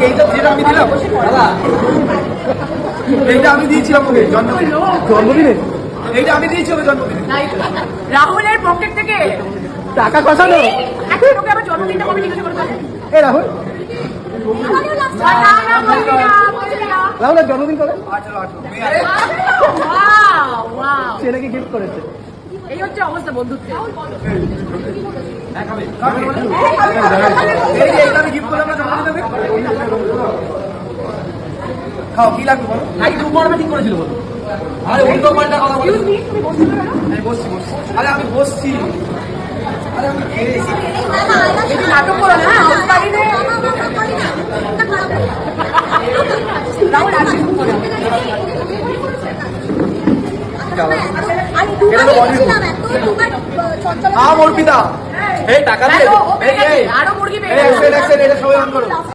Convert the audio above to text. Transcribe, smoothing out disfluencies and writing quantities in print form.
এইটা যেটা আমি দিলাম এইটা আমি দিয়েছিলাম ওকে জন্মদিনে এইটা আমি দিয়েছি ওকে জন্মদিনে। রাহুলের পকেট থেকে টাকা কষানো। এখন ওকে আবার জন্মদিনটা কবে জিজ্ঞাসা করতে হবে? এই রাহুল রাহুলের জন্মদিন কবে? ছেলেকে গিফট করেছে। এই হচ্ছে অবস্থা বন্ধুত্বের। আমি গিফট করলাম না জন্মদিনে। খাও কি লাগবে বলো? নাকি তুমি পড়বে ঠিক করেছিল বলো? আরে উল্টো পাল্টা কথা বলো। আমি বসছি আরে আমি বসছি। আরে আমি খেয়েছি। নাটক করো না। রাহুল আসি অর্পিতা এই টাকা দিয়ে আরো মুরগি পেয়ে এটা সবাই অন করো।